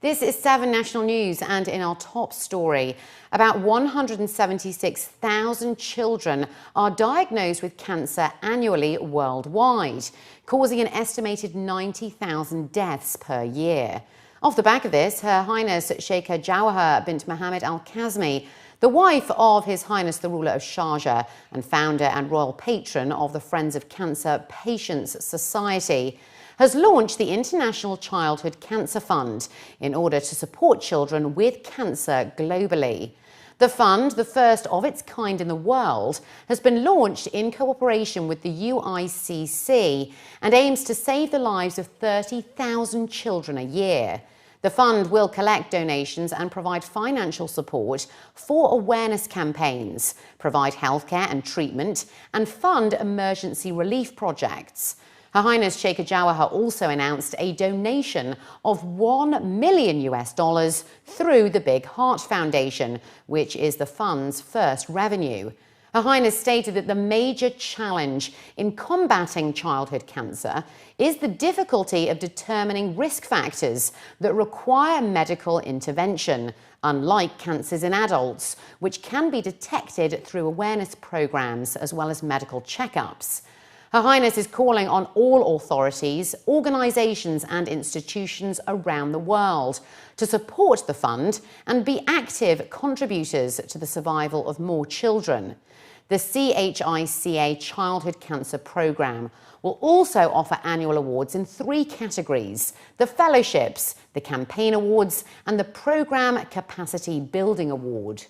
This is 7 National News, and in our top story, about 176,000 children are diagnosed with cancer annually worldwide, causing an estimated 90,000 deaths per year. Off the back of this, Her Highness Sheikha Jawahar bint Mohammed Al Kazmi, the wife of His Highness the ruler of Sharjah and founder and royal patron of the Friends of Cancer Patients Society, has launched the International Childhood Cancer Fund in order to support children with cancer globally. The fund, the first of its kind in the world, has been launched in cooperation with the UAE and aims to save the lives of 30,000 children a year. The fund will collect donations and provide financial support for awareness campaigns, provide healthcare and treatment, and fund emergency relief projects. Her Highness Sheikha Jawahar also announced a donation of $1 million through the Big Heart Foundation, which is the fund's first revenue. Her Highness stated that the major challenge in combating childhood cancer is the difficulty of determining risk factors that require medical intervention, unlike cancers in adults, which can be detected through awareness programs as well as medical checkups. Her Highness is calling on all authorities, organisations and institutions around the world to support the fund and be active contributors to the survival of more children. The CHICA Childhood Cancer Programme will also offer annual awards in 3 categories: the Fellowships, the Campaign Awards and the Programme Capacity Building Award.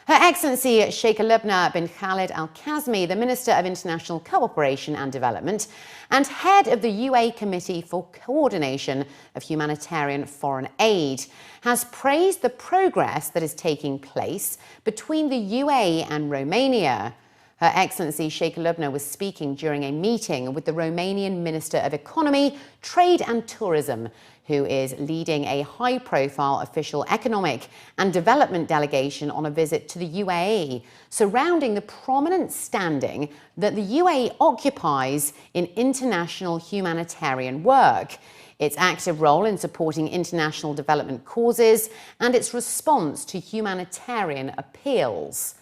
Her Excellency Sheikha Lubna bin Khalid Al Kazmi, the Minister of International Cooperation and Development and head of the UAE Committee for Coordination of Humanitarian Foreign Aid, has praised the progress that is taking place between the UAE and Romania. Her Excellency Sheikha Lubna was speaking during a meeting with the Romanian Minister of Economy, Trade and Tourism, who is leading a high-profile official economic and development delegation on a visit to the UAE, surrounding the prominent standing that the UAE occupies in international humanitarian work, its active role in supporting international development causes, and its response to humanitarian appeals.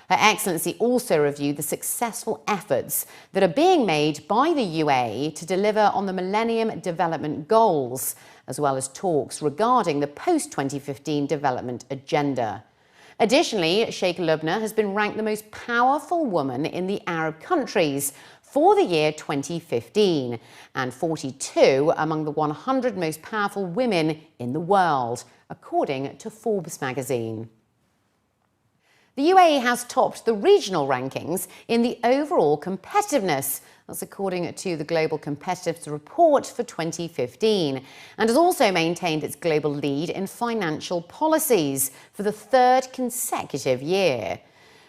Her Excellency also reviewed the successful efforts that are being made by the UAE to deliver on the Millennium Development Goals, as well as talks regarding the post-2015 development agenda. Additionally, Sheikha Lubna has been ranked the most powerful woman in the Arab countries for the year 2015 and 42 among the 100 most powerful women in the world, according to Forbes magazine. The UAE has topped the regional rankings in the overall competitiveness, that's according to the Global Competitiveness Report for 2015, and has also maintained its global lead in financial policies for the 3rd consecutive year.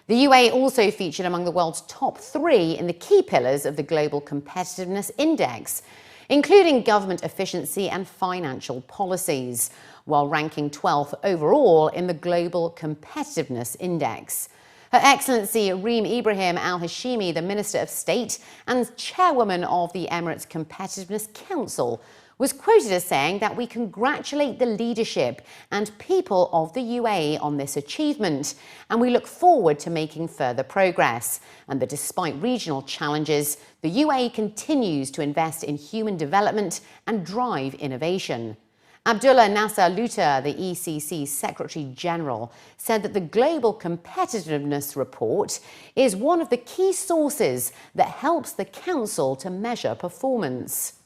The UAE also featured among the world's top 3 in the key pillars of the Global Competitiveness Index, including government efficiency and financial policies, while ranking 12th overall in the Global Competitiveness Index. Her Excellency Reem Ibrahim Al Hashimi, the Minister of State and Chairwoman of the Emirates Competitiveness Council, was quoted as saying that we congratulate the leadership and people of the UAE on this achievement, and we look forward to making further progress, and that despite regional challenges, the UAE continues to invest in human development and drive innovation. Abdullah Nasser Luta, the ECC Secretary General, said that the Global Competitiveness Report is one of the key sources that helps the Council to measure performance.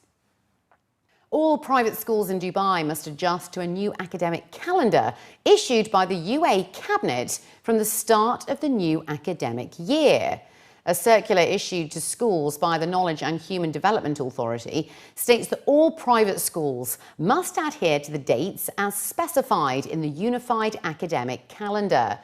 All private schools in Dubai must adjust to a new academic calendar issued by the UAE Cabinet from the start of the new academic year. A circular issued to schools by the Knowledge and Human Development Authority states that all private schools must adhere to the dates as specified in the Unified Academic Calendar.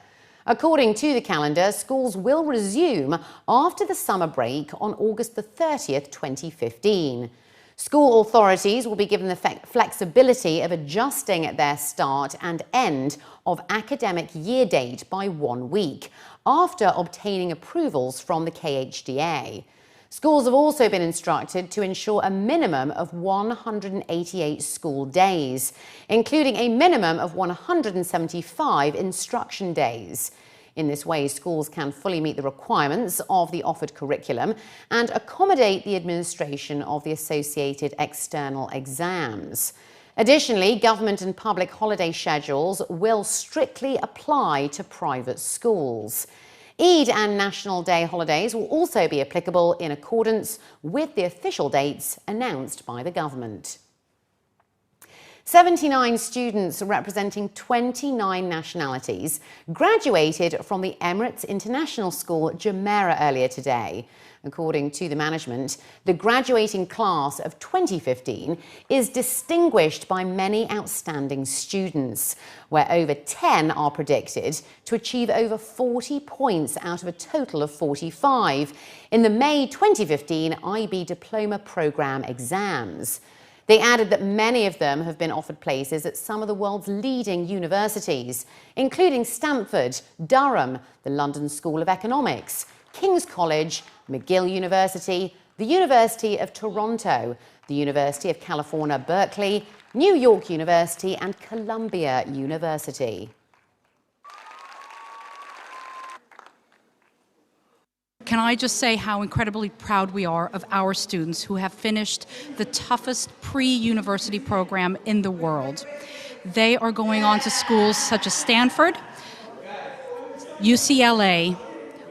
According to the calendar, schools will resume after the summer break on August the 30th, 2015. School authorities will be given the flexibility of adjusting their start and end of academic year date by 1 week, after obtaining approvals from the KHDA. Schools have also been instructed to ensure a minimum of 188 school days, including a minimum of 175 instruction days. In this way, schools can fully meet the requirements of the offered curriculum and accommodate the administration of the associated external exams. Additionally, government and public holiday schedules will strictly apply to private schools. Eid and National Day holidays will also be applicable in accordance with the official dates announced by the government. 79 students representing 29 nationalities graduated from the Emirates International School, Jumeirah, earlier today. According to the management, the graduating class of 2015 is distinguished by many outstanding students, where over 10 are predicted to achieve over 40 points out of a total of 45 in the May 2015 IB Diploma Programme exams. They added that many of them have been offered places at some of the world's leading universities, including Stanford, Durham, the London School of Economics, King's College, McGill University, the University of Toronto, the University of California, Berkeley, New York University, and Columbia University. Can I just say how incredibly proud we are of our students who have finished the toughest pre-university program in the world. They are going on to schools such as Stanford, UCLA,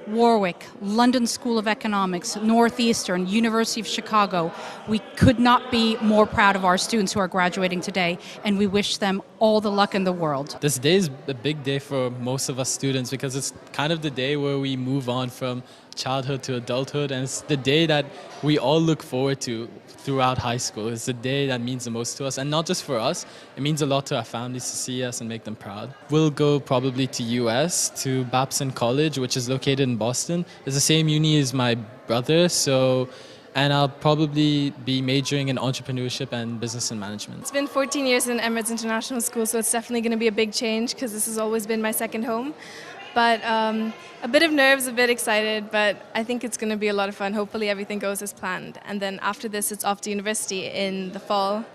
Warwick, London School of Economics, Northeastern, University of Chicago. We could not be more proud of our students who are graduating today, and we wish them all the luck in the world. This day is a big day for most of us students because it's kind of the day where we move on from childhood to adulthood, and it's the day that we all look forward to throughout high school. It's the day that means the most to us, and not just for us, it means a lot to our families to see us and make them proud. We'll go probably to US, to Babson College, which is located in Boston. It's the same uni as my brother, and I'll probably be majoring in entrepreneurship and business and management. It's been 14 years in Emirates International School, so it's definitely going to be a big change because this has always been my second home. But a bit of nerves, a bit excited, but I think it's going to be a lot of fun. Hopefully everything goes as planned. And then after this, it's off to university in the fall.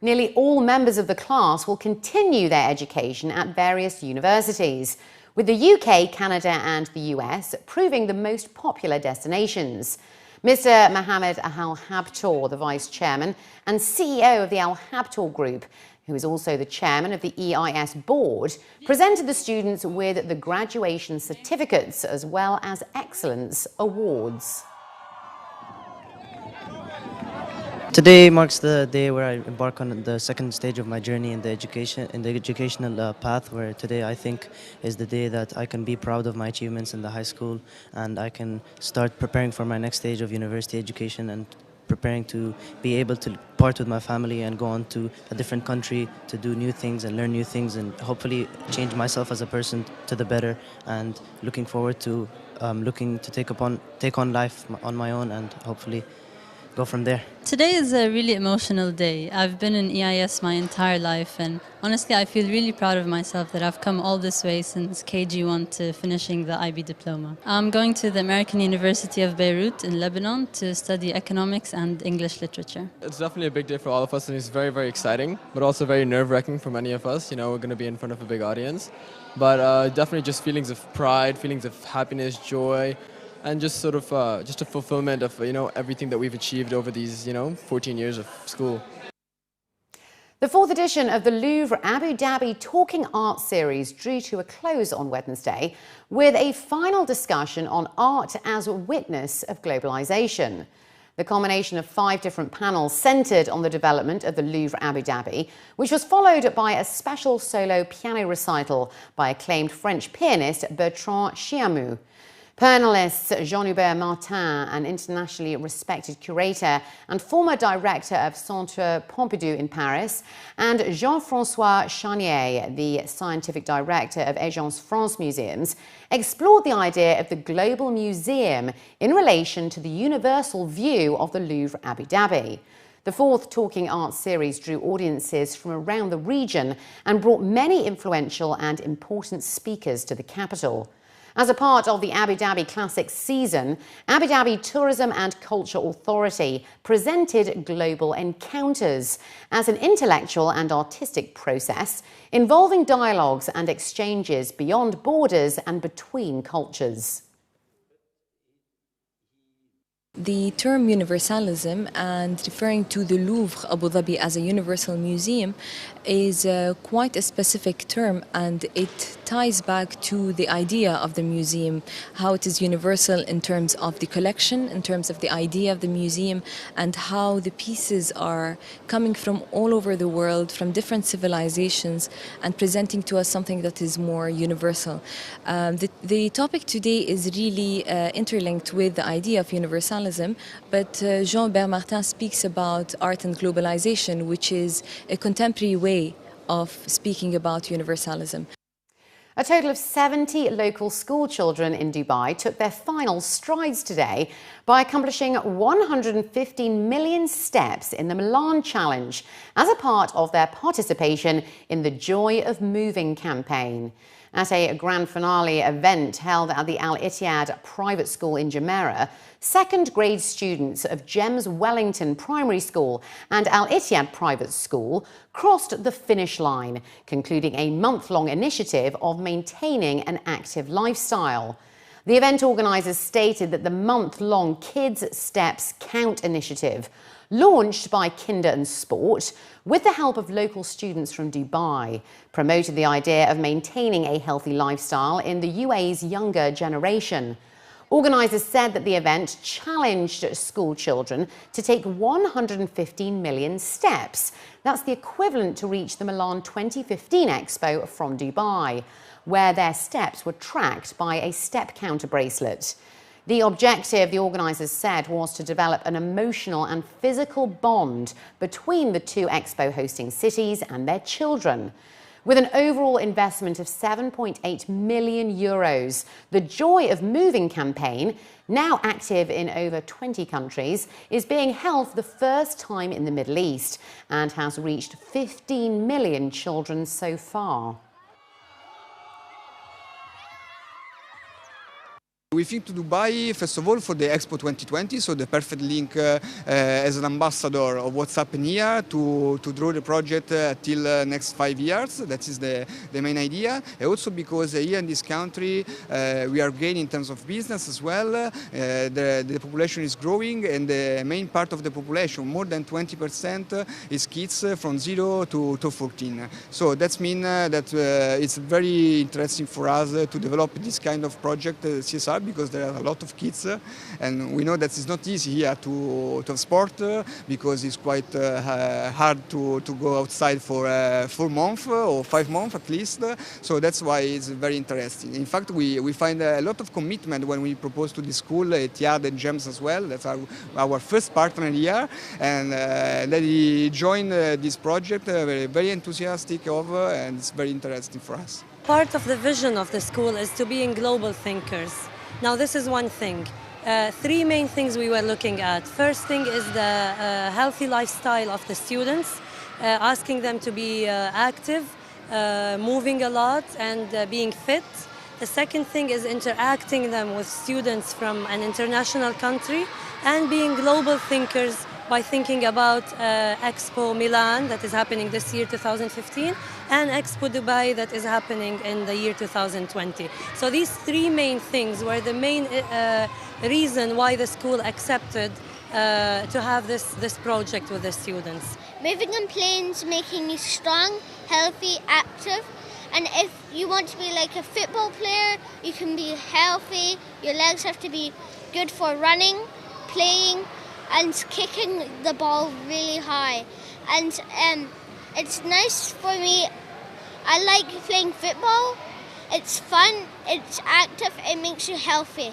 Nearly all members of the class will continue their education at various universities, with the UK, Canada and the US proving the most popular destinations. Mr. Mohammed Al Habtoor, the Vice Chairman and CEO of the Al Habtoor Group, who is also the chairman of the EIS board, presented the students with the graduation certificates as well as excellence awards. Today marks the day where I embark on the second stage of my journey in the educational path, where today I think is the day that I can be proud of my achievements in the high school, and I can start preparing for my next stage of university education and preparing to be able to part with my family and go on to a different country to do new things and learn new things and hopefully change myself as a person to the better, and looking forward to take on life on my own and hopefully go from there. Today is a really emotional day. I've been in EIS my entire life, and honestly I feel really proud of myself that I've come all this way since KG1 to finishing the IB diploma. I'm going to the American University of Beirut in Lebanon to study economics and English literature. It's definitely a big day for all of us, and it's very, very exciting, but also very nerve-wracking for many of us. You know, we're going to be in front of a big audience, but definitely just feelings of pride, feelings of happiness, joy, and just sort of just a fulfillment of, everything that we've achieved over these, 14 years of school. The fourth edition of the Louvre Abu Dhabi Talking Art series drew to a close on Wednesday with a final discussion on art as a witness of globalization. The combination of 5 different panels centred on the development of the Louvre Abu Dhabi, which was followed by a special solo piano recital by acclaimed French pianist Bertrand Chiamou. Panelists Jean-Hubert Martin, an internationally respected curator and former director of Centre Pompidou in Paris, and Jean-François Charnier, the scientific director of Agence France Museums, explored the idea of the global museum in relation to the universal view of the Louvre Abu Dhabi. The fourth Talking Art series drew audiences from around the region and brought many influential and important speakers to the capital. As a part of the Abu Dhabi Classics season, Abu Dhabi Tourism and Culture Authority presented Global Encounters as an intellectual and artistic process involving dialogues and exchanges beyond borders and between cultures. The term universalism, and referring to the Louvre Abu Dhabi as a universal museum, is quite a specific term, and it ties back to the idea of the museum, how it is universal in terms of the collection, in terms of the idea of the museum, and how the pieces are coming from all over the world, from different civilizations, and presenting to us something that is more universal. The topic today is really interlinked with the idea of universalism. But Jean-Bert Martin speaks about art and globalization, which is a contemporary way of speaking about universalism. A total of 70 local school children in Dubai took their final strides today by accomplishing 115 million steps in the Milan Challenge as a part of their participation in the Joy of Moving campaign. At a grand finale event held at the Al Ittihad private school in Jumeirah, second grade students of Gems Wellington Primary School and Al Ittihad Private School crossed the finish line, concluding a month-long initiative of maintaining an active lifestyle. The event organisers stated that the month-long Kids Steps Count initiative, launched by Kinder and Sport with the help of local students from Dubai, promoted the idea of maintaining a healthy lifestyle in the UAE's younger generation. Organisers said that the event challenged school children to take 115 million steps. That's the equivalent to reach the Milan 2015 Expo from Dubai, where their steps were tracked by a step counter bracelet. The objective, the organisers said, was to develop an emotional and physical bond between the two expo hosting cities and their children. With an overall investment of €7.8 million, the Joy of Moving campaign, now active in over 20 countries, is being held for the first time in the Middle East and has reached 15 million children so far. We think to Dubai, first of all, for the Expo 2020, so the perfect link as an ambassador of what's happening here to draw the project till next 5 years. That is the main idea. And also because here in this country we are gaining in terms of business as well. The population is growing, and the main part of the population, more than 20%, is kids from 0 to 14. So that means that it's very interesting for us to develop this kind of project, CSR, because there are a lot of kids, and we know that it's not easy here to have sport because it's quite hard to go outside for 4 months or 5 months at least. So that's why it's very interesting. In fact, we find a lot of commitment when we propose to the school, Etihad and Gems as well. That's our first partner here, and they join this project, very enthusiastic over, and it's very interesting for us. Part of the vision of the school is to being global thinkers. Now, this is one thing. 3 main things we were looking at. First thing is the healthy lifestyle of the students, asking them to be active, moving a lot, and being fit. The second thing is interacting them with students from an international country and being global thinkers by thinking about Expo Milan that is happening this year, 2015, and Expo Dubai that is happening in the year 2020. So these 3 main things were the main reason why the school accepted to have this project with the students. Moving on planes, making you strong, healthy, active. And if you want to be like a football player, you can be healthy. Your legs have to be good for running, playing, and kicking the ball really high. And it's nice for me. I like playing football. It's fun, it's active, it makes you healthy.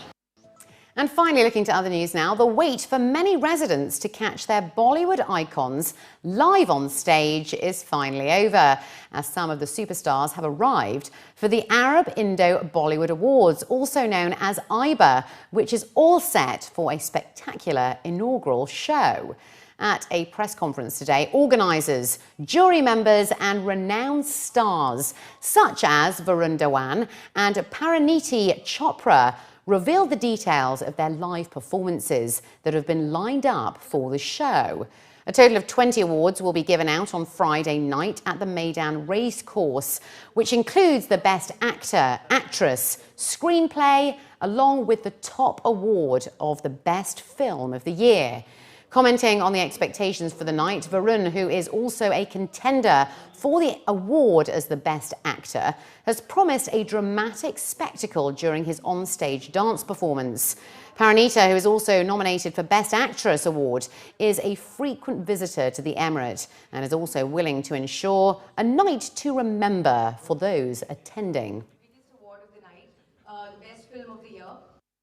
And finally, looking to other news now, the wait for many residents to catch their Bollywood icons live on stage is finally over, as some of the superstars have arrived for the Arab Indo-Bollywood Awards, also known as IBA, which is all set for a spectacular inaugural show. At a press conference today, organisers, jury members and renowned stars such as Varun Dhawan and Pariniti Chopra revealed the details of their live performances that have been lined up for the show. A total of 20 awards will be given out on Friday night at the Maidan Racecourse, which includes the Best Actor, Actress, Screenplay, along with the top award of the Best Film of the Year. Commenting on the expectations for the night, Varun, who is also a contender for the award as the Best Actor, has promised a dramatic spectacle during his onstage dance performance. Parinita, who is also nominated for Best Actress award, is a frequent visitor to the Emirate and is also willing to ensure a night to remember for those attending.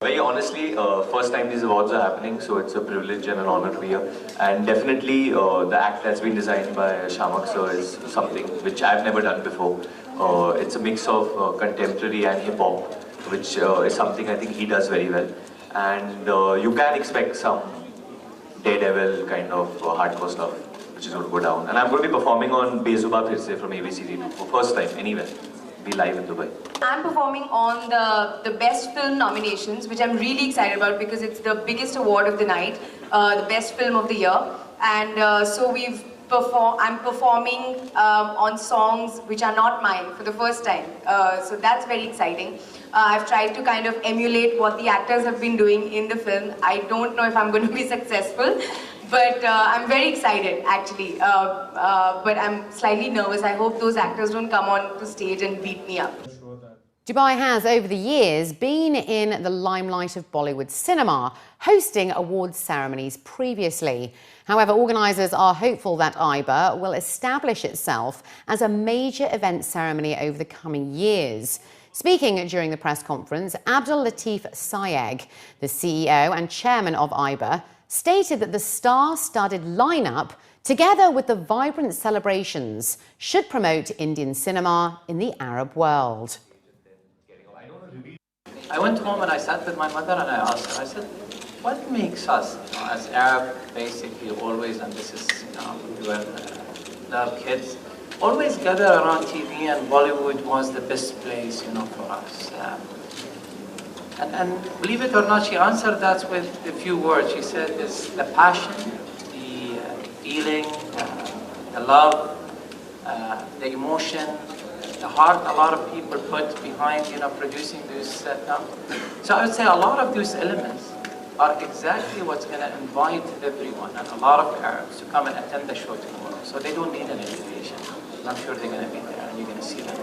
Very honestly, first time these awards are happening, so it's a privilege and an honor to be here. And definitely the act that's been designed by Shamak sir is something which I've never done before. It's a mix of contemporary and hip-hop, which is something I think he does very well. And you can expect some daredevil kind of hardcore stuff, which is going to go down. And I'm going to be performing on Bezuba Phirse from ABCD for first time anywhere. Be live in Dubai. I'm performing on the Best Film nominations, which I'm really excited about because it's the biggest award of the night, the Best Film of the Year. And so I'm performing on songs which are not mine for the first time. So that's very exciting. I've tried to kind of emulate what the actors have been doing in the film. I don't know if I'm going to be successful, but I'm very excited actually. But I'm slightly nervous. I hope those actors don't come on the stage and beat me up. Dubai has, over the years, been in the limelight of Bollywood cinema, hosting awards ceremonies previously. However, organisers are hopeful that IBA will establish itself as a major event ceremony over the coming years. Speaking during the press conference, Abdul Latif Sayegh, the CEO and chairman of IBA, stated that the star-studded lineup, together with the vibrant celebrations, should promote Indian cinema in the Arab world. I went home and I sat with my mother and I asked her, I said, what makes us, as Arab, basically always, and this is, we love kids, always gather around TV, and Bollywood was the best place, for us. And believe it or not, she answered that with a few words. She said, it's the passion, the feeling, the love, the emotion, the heart a lot of people put behind, producing this film. So I would say a lot of those elements are exactly what's going to invite everyone and a lot of Arabs to come and attend the show tomorrow. So they don't need an invitation. I'm sure they're going to be there and you're going to see them.